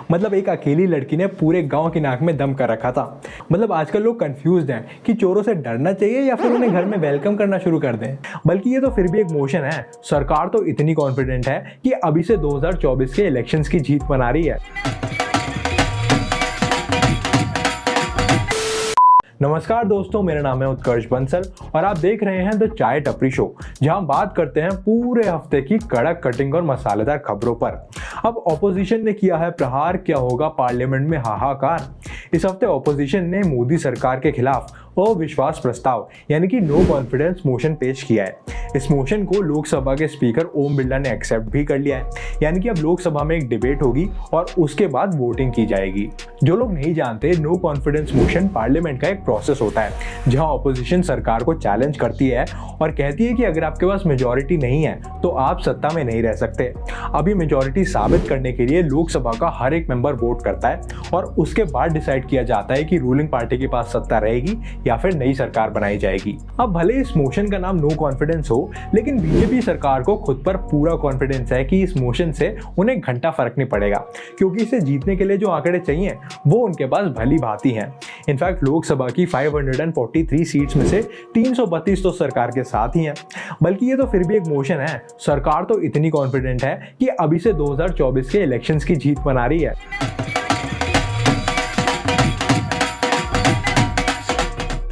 मतलब एक अकेली लड़की ने पूरे गांव की नाक में दम कर रखा था। मतलब आजकल लोग कंफ्यूज्ड हैं कि चोरों से डरना चाहिए या फिर उन्हें घर में वेलकम करना शुरू कर दें। बल्कि ये तो फिर भी एक मोशन है। सरकार तो इतनी कॉन्फिडेंट है कि अभी से 2024 के इलेक्शंस की जीत बना रही है। नमस्कार दोस्तों, मेरा नाम है उत्कर्ष बंसल और आप देख रहे हैं द चाय टपरी शो, जहां हम बात करते हैं पूरे हफ्ते की कड़क कटिंग और मसालेदार खबरों पर। अब ऑपोजिशन ने किया है प्रहार, क्या होगा पार्लियामेंट में हाहाकार। इस हफ्ते ऑपोजिशन ने मोदी सरकार के खिलाफ अविश्वास प्रस्ताव यानी कि नो कॉन्फिडेंस मोशन पेश किया है। इस मोशन को लोकसभा के स्पीकर ओम बिरला ने एक्सेप्ट भी कर लिया है, यानी कि अब लोकसभा में एक डिबेट होगी और उसके बाद वोटिंग की जाएगी। जो लोग नहीं जानते, नो कॉन्फिडेंस मोशन पार्लियामेंट का एक प्रोसेस होता है जहां ऑपोजिशन सरकार को चैलेंज करती है और कहती है कि अगर आपके पास मेजॉरिटी नहीं है तो आप सत्ता में नहीं रह सकते। अभी मेजॉरिटी साबित करने के लिए लोकसभा का हर एक मेंबर वोट करता है और उसके बाद डिसाइड किया जाता है कि रूलिंग पार्टी के पास सत्ता रहेगी या फिर नई सरकार बनाई जाएगी। अब भले इस मोशन का नाम नो कॉन्फिडेंस हो, लेकिन बीजेपी सरकार को खुद पर पूरा कॉन्फिडेंस है कि इस मोशन से उन्हें घंटा फर्क नहीं पड़ेगा, क्योंकि इसे जीतने के लिए जो आंकड़े चाहिए वो उनके पास भली भांति हैं। इनफैक्ट लोकसभा की 543 सीट्स में से 332 तो सरकार के साथ ही हैं। बल्कि ये तो फिर भी एक मोशन है। सरकार तो इतनी कॉन्फिडेंट है कि अभी से 2024 के इलेक्शंस की जीत बना रही है।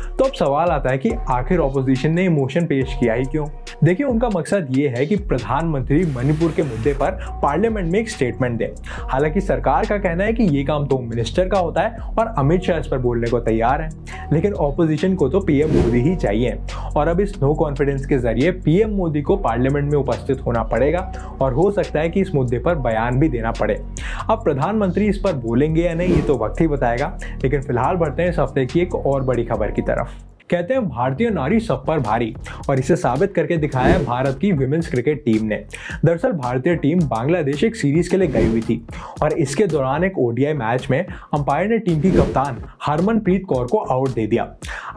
तो अब सवाल आता है कि आखिर ऑपोजिशन ने मोशन पेश किया ही क्यों। देखिए, उनका मकसद ये है कि प्रधानमंत्री मणिपुर के मुद्दे पर पार्लियामेंट में एक स्टेटमेंट दे। हालांकि सरकार का कहना है कि ये काम तो मिनिस्टर का होता है और अमित शाह इस पर बोलने को तैयार है, लेकिन ऑपोजिशन को तो पीएम मोदी ही चाहिए और अब इस नो कॉन्फिडेंस के जरिए पीएम मोदी को पार्लियामेंट में उपस्थित होना पड़ेगा और हो सकता है कि इस मुद्दे पर बयान भी देना पड़े। अब प्रधानमंत्री इस पर बोलेंगे या नहीं ये तो वक्त ही बताएगा, लेकिन फिलहाल बढ़ते हैं इस हफ्ते की एक और बड़ी खबर की तरफ। कहते हैं भारतीय नारी सब पर भारी, और इसे साबित करके दिखाया है भारत की विमेंस क्रिकेट टीम ने। दरअसल भारतीय टीम बांग्लादेश एक सीरीज के लिए गई हुई थी और इसके दौरान एक ओडीआई मैच में अंपायर ने टीम की कप्तान हरमनप्रीत कौर को आउट दे दिया।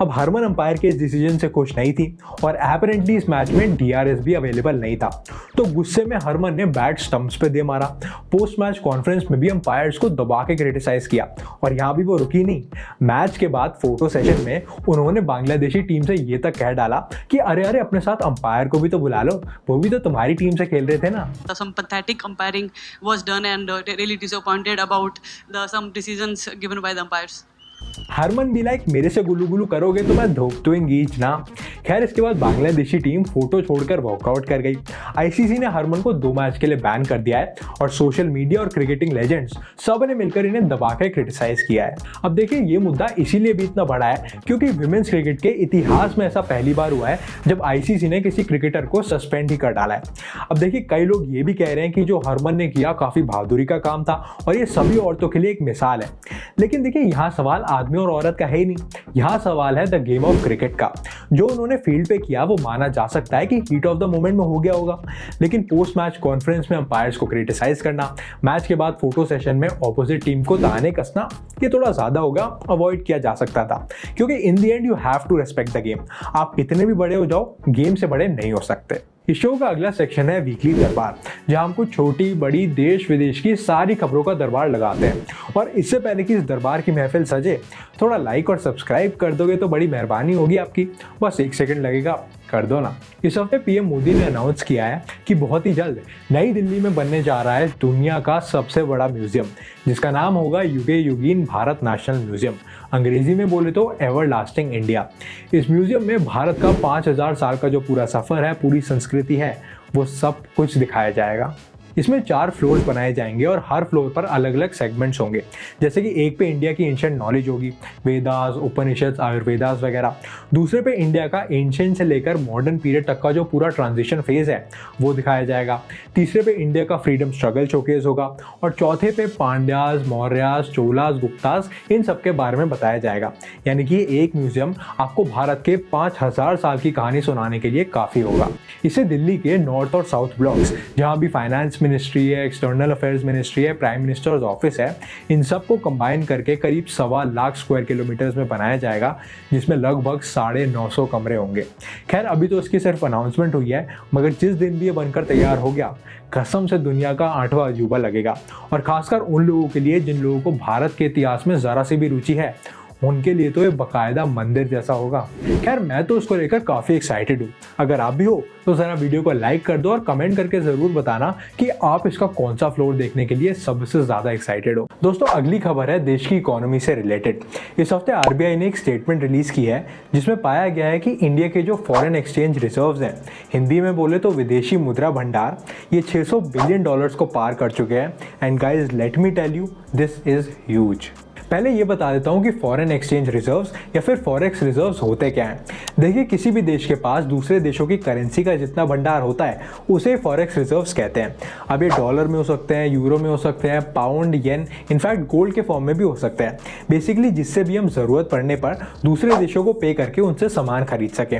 अब हरमन अंपायर के इस डिसीजन से खुश नहीं थी और एपरेंटली इस मैच में डीआरएस भी अवेलेबल नहीं था, तो गुस्से में हरमन ने बैट स्टंप्स पे दे मारा। पोस्ट मैच कॉन्फ्रेंस में भी अंपायर्स को दबा के क्रिटिसाइज किया और यहाँ भी वो रुकी नहीं। मैच के बाद फोटो सेशन में उन्होंने बांग्लादेशी टीम से ये तक कह डाला कि अरे अरे अपने साथ अंपायर को भी तो बुला लो, वो भी तो तुम्हारी टीम से खेल रहे थे ना। Some pathetic umpiring was done and really disappointed about some decisions given by the umpires. Harman भी लाइक मेरे से गुलू गुलू करोगे तो मैं धोख दूंगी ना। खैर, इसके बाद बांग्लादेशी टीम फोटो छोड़कर वॉकआउट कर गई। आईसीसी ने हरमन को 2 मैच के लिए बैन कर दिया है और सोशल मीडिया और क्रिकेटिंग लेजेंड्स सब ने मिलकर इन्हें दबाकर क्रिटिसाइज किया है। अब देखिए, ये मुद्दा इसीलिए भी इतना बड़ा है क्योंकि विमेंस क्रिकेट के इतिहास में ऐसा पहली बार हुआ है जब आईसीसी ने किसी क्रिकेटर को सस्पेंड ही कर डाला है। अब देखिए, कई लोग ये भी कह रहे हैं कि जो हरमन ने किया काफी बहादुरी का काम था और ये सभी औरतों के लिए एक मिसाल है। लेकिन देखिए, यहाँ सवाल आदमी और औरत का है ही नहीं, यहाँ सवाल है द गेम ऑफ क्रिकेट का। जो उन्होंने फील्ड पे किया वो माना जा सकता है कि हीट ऑफ द मोमेंट में हो गया होगा, लेकिन पोस्ट मैच कॉन्फ्रेंस में अंपायर्स को क्रिटिसाइज करना, मैच के बाद फोटो सेशन में ऑपोजिट टीम को ताने कसना, ये थोड़ा ज्यादा होगा, अवॉइड किया जा सकता था। क्योंकि in the end you have to respect the game. आप कितने भी बड़े हो जाओ, गेम से बड़े नहीं हो सकते। इस शो का अगला सेक्शन है वीकली दरबार, जहां हम कुछ छोटी बड़ी देश विदेश की सारी खबरों का दरबार लगाते हैं। और इससे पहले कि इस दरबार की महफिल सजे, थोड़ा लाइक और सब्सक्राइब कर दोगे तो बड़ी मेहरबानी होगी आपकी। बस 1 सेकंड लगेगा, कर दो ना। इस हफ्ते पीएम मोदी ने अनाउंस किया है कि बहुत ही जल्द नई दिल्ली में बनने जा रहा है दुनिया का सबसे बड़ा म्यूजियम, जिसका नाम होगा युगे युगीन भारत नेशनल म्यूजियम, अंग्रेजी में बोले तो एवरलास्टिंग इंडिया। इस म्यूजियम में भारत का 5000 साल का जो पूरा सफर है, पूरी संस्कृति है, वो सब कुछ दिखाया जाएगा। इसमें 4 फ्लोर्स बनाए जाएंगे और हर फ्लोर पर अलग अलग सेगमेंट्स होंगे। जैसे कि एक पे इंडिया की एंशिएंट नॉलेज होगी, वेदास, उपनिषद, आयुर्वेदास वगैरह। दूसरे पे इंडिया का एंशिएंट से लेकर मॉडर्न पीरियड तक का जो पूरा ट्रांजिशन फेज है वो दिखाया जाएगा। तीसरे पे इंडिया का फ्रीडम स्ट्रगल शोकेस होगा और चौथे पे पांड्यास, मौर्यास, चोलास, गुप्तास, इन सब के बारे में बताया जाएगा। यानी कि एक म्यूजियम आपको भारत के 5000 साल की कहानी सुनाने के लिए काफ़ी होगा। इसे दिल्ली के नॉर्थ और साउथ ब्लॉक्स, जहाँ भी फाइनेंस डिफेंस मिनिस्ट्री है, एक्सटर्नल अफेयर्स मिनिस्ट्री है, प्राइम मिनिस्टर्स ऑफिस है, इन सब को कंबाइन करके करीब 1.25 लाख स्क्वायर किलोमीटर्स में बनाया जाएगा, जिसमें लगभग 950 कमरे होंगे। खैर अभी तो इसकी सिर्फ अनाउंसमेंट हुई है, मगर जिस दिन भी ये बनकर तैयार हो गया, कसम से दुनिया का 8वां अजूबा लगेगा। और खासकर उन लोगों के लिए जिन लोगों को भारत के इतिहास में ज़रा सी भी रुचि है, उनके लिए तो ये बाकायदा मंदिर जैसा होगा। खैर मैं तो उसको लेकर काफ़ी एक्साइटेड हूँ। अगर आप भी हो तो ज़रा वीडियो को लाइक कर दो और कमेंट करके ज़रूर बताना कि आप इसका कौन सा फ्लोर देखने के लिए सबसे ज़्यादा एक्साइटेड हो। दोस्तों अगली खबर है देश की इकोनॉमी से रिलेटेड। इस हफ्ते आरबीआई ने एक स्टेटमेंट रिलीज़ की है जिसमें पाया गया है कि इंडिया के जो फॉरेन एक्सचेंज रिजर्व्स हैं, हिंदी में बोले तो विदेशी मुद्रा भंडार, ये 600 बिलियन डॉलर्स को पार कर चुके हैं। And guys let me tell you, this is huge. पहले ये बता देता हूँ कि फॉरेन एक्सचेंज रिजर्व्स या फिर फॉरेक्स रिजर्व्स होते क्या हैं। देखिए किसी भी देश के पास दूसरे देशों की करेंसी का जितना भंडार होता है उसे फॉरेक्स रिजर्व्स कहते हैं। अब ये डॉलर में हो सकते हैं, यूरो में हो सकते हैं, पाउंड, येन, इनफैक्ट गोल्ड के फॉर्म में भी हो सकते हैं। बेसिकली जिससे भी हम ज़रूरत पड़ने पर दूसरे देशों को पे करके उनसे सामान खरीद सकें।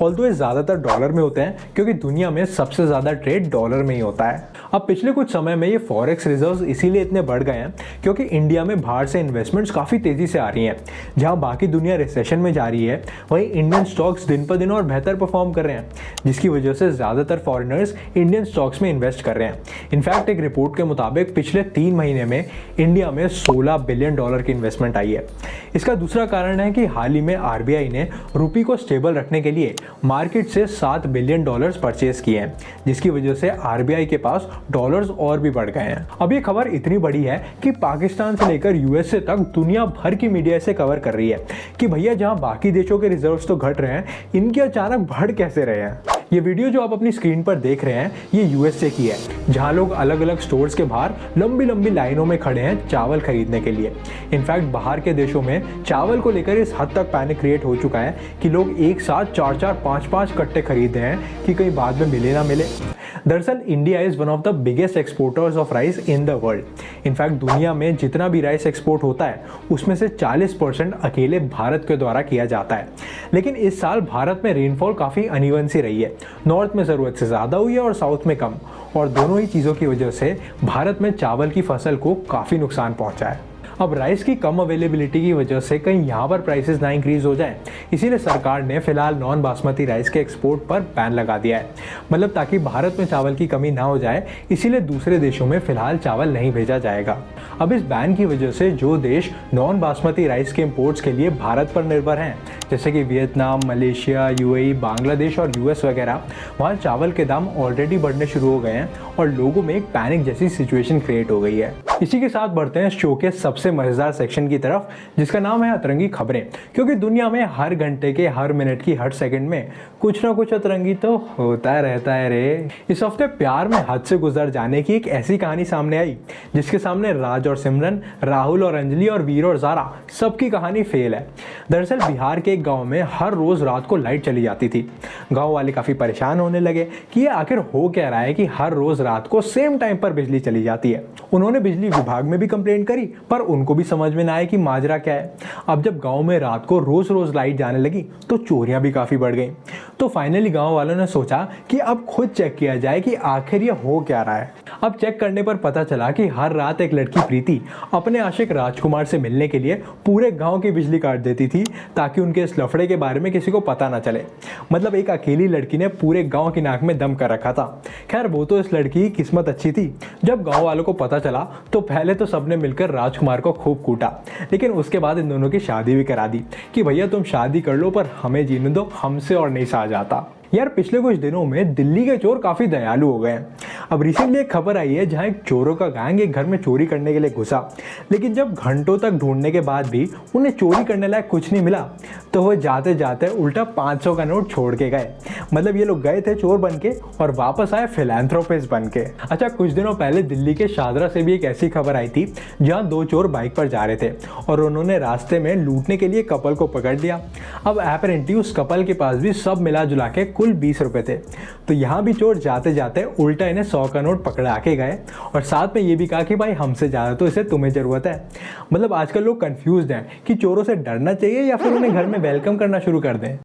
ऑल्दो ये ज़्यादातर डॉलर में होते हैं क्योंकि दुनिया में सबसे ज़्यादा ट्रेड डॉलर में ही होता है। अब पिछले कुछ समय में ये फॉरेक्स रिजर्व्स इसीलिए इतने बढ़ गए हैं क्योंकि इंडिया में बाहर से इन्वेस्टमेंट्स काफ़ी तेज़ी से आ रही हैं। जहां बाकी दुनिया रिसेशन में जा रही है, वहीं इंडियन स्टॉक्स दिन पर दिन और बेहतर परफॉर्म कर रहे हैं, जिसकी वजह से ज़्यादातर फॉरेनर्स इंडियन स्टॉक्स में इन्वेस्ट कर रहे हैं। इनफैक्ट एक रिपोर्ट के मुताबिक पिछले 3 महीने में इंडिया में 16 बिलियन डॉलर की इन्वेस्टमेंट आई है। इसका दूसरा कारण है कि हाल ही में आरबीआई ने रुपये को स्टेबल रखने के लिए मार्केट से 7 बिलियन डॉलर्स परचेज किए हैं, जिसकी वजह से आरबीआई के पास डॉलर्स और भी बढ़ गए हैं। अब ये खबर इतनी बड़ी है कि पाकिस्तान से लेकर यूएसए तक दुनिया भर की मीडिया इसे कवर कर रही है कि भैया जहां बाकी देशों के रिजर्व्स तो घट रहे हैं, इनके अचानक बढ़ कैसे रहे हैं। ये वीडियो जो आप अपनी स्क्रीन पर देख रहे हैं ये यूएसए की है, जहां लोग अलग अलग स्टोर्स के बाहर लंबी लंबी लाइनों में खड़े हैं चावल खरीदने के लिए। इनफैक्ट बाहर के देशों में चावल को लेकर इस हद तक पैनिक क्रिएट हो चुका है कि लोग एक साथ 4-4, 5-5 कट्टे खरीद रहे हैं कि कहीं बाद में मिले ना मिले। दरअसल India is one of the biggest exporters of rice in the world. In fact दुनिया में जितना भी राइस एक्सपोर्ट होता है उसमें से 40% अकेले भारत के द्वारा किया जाता है। लेकिन इस साल भारत में रेनफॉल काफ़ी अनइवन सी रही है। नॉर्थ में ज़रूरत से ज़्यादा हुई है और साउथ में कम, और दोनों ही चीज़ों की वजह से भारत में चावल की फसल को काफ़ी नुकसान पहुंचा है। अब राइस की कम अवेलेबिलिटी की वजह से कहीं यहाँ पर प्राइसेस ना इंक्रीज हो जाए, इसीलिए सरकार ने फिलहाल नॉन बासमती राइस के एक्सपोर्ट पर बैन लगा दिया है। मतलब ताकि भारत में चावल की कमी ना हो जाए, इसीलिए दूसरे देशों में फिलहाल चावल नहीं भेजा जाएगा। अब इस बैन की वजह से जो देश नॉन बासमती राइस के इंपोर्ट्स के लिए भारत पर निर्भर हैं, जैसे कि वियतनाम, मलेशिया, यूएई, बांग्लादेश और यूएस वगैरह, वहाँ चावल के दाम ऑलरेडी बढ़ने शुरू हो गए हैं और लोगों में एक पैनिक जैसी सिचुएशन क्रिएट हो गई है। इसी के साथ बढ़ते हैं शो के सबसे मजेदार सेक्शन की तरफ, जिसका नाम है अतरंगी खबरें। क्योंकि दुनिया में हर घंटे के, हर मिनट की, हर सेकंड में कुछ ना कुछ अतरंगी तो होता रहता है रे। इस हफ्ते प्यार में हद से गुजर जाने की एक ऐसी कहानी सामने आई जिसके सामने राज और सिमरन, राहुल और अंजलि और वीर और ज़ारा सबकी कहानी फेल है। दरअसल बिहार के एक गाँव में हर रोज रात को लाइट चली जाती थी। गाँव वाले काफ़ी परेशान होने लगे कि ये आखिर हो क्या रहा है कि हर रोज रात को सेम टाइम पर बिजली चली जाती है। उन्होंने बिजली विभाग में भी कंप्लेंट करी, पर उनको भी समझ में ना आया कि माजरा क्या है। अब जब गांव में रात को रोज रोज लाइट जाने लगी तो चोरियां भी काफी बढ़ गई। तो फाइनली गांव वालों ने सोचा कि अब खुद चेक किया जाए कि आखिर ये हो क्या रहा है। अब चेक करने पर पता चला कि हर रात एक लड़की प्रीति अपने आशिक राजकुमार से मिलने के लिए पूरे गांव की बिजली काट देती थी ताकि उनके इस लफड़े के बारे में किसी को पता ना चले। मतलब एक अकेली लड़की ने पूरे गांव की नाक में दम कर रखा था। खैर वो तो इस लड़की की किस्मत अच्छी थी। जब गांव वालों को पता चला तो पहले तो सबने मिलकर राजकुमार को खूब कूटा, लेकिन उसके बाद इन दोनों की शादी भी करा दी कि भैया तुम शादी कर लो पर हमें जीने दो, हमसे और नहीं सहा जाता। यार पिछले कुछ दिनों में दिल्ली के चोर काफ़ी दयालु हो गए हैं। अब रिसेंटली एक खबर आई है जहां एक चोरों का गैंग एक घर में चोरी करने के लिए घुसा, लेकिन जब घंटों तक ढूंढने के बाद भी उन्हें चोरी करने लायक कुछ नहीं मिला तो वो जाते जाते उल्टा 500 का नोट छोड़ के गए। मतलब ये लोग गए थे चोर बन के और वापस आए फिलैंथ्रोपिस्ट बन के। अच्छा, कुछ दिनों पहले दिल्ली के शादरा से भी एक ऐसी खबर आई थी जहाँ 2 चोर बाइक पर जा रहे थे और उन्होंने रास्ते में लूटने के लिए कपल को पकड़ लिया। अब एपरेंटली उस कपल के पास भी सब मिला जुला के कुल 20 रुपए थे। तो यहाँ भी चोर जाते जाते उल्टा इन्हें 100 का नोट पकड़ा के गए और साथ में ये भी कहा कि भाई हमसे ज़्यादा तो इसे तुम्हें ज़रूरत है। मतलब आजकल लोग कंफ्यूज्ड हैं कि चोरों से डरना चाहिए या फिर उन्हें घर में वेलकम करना शुरू कर दें।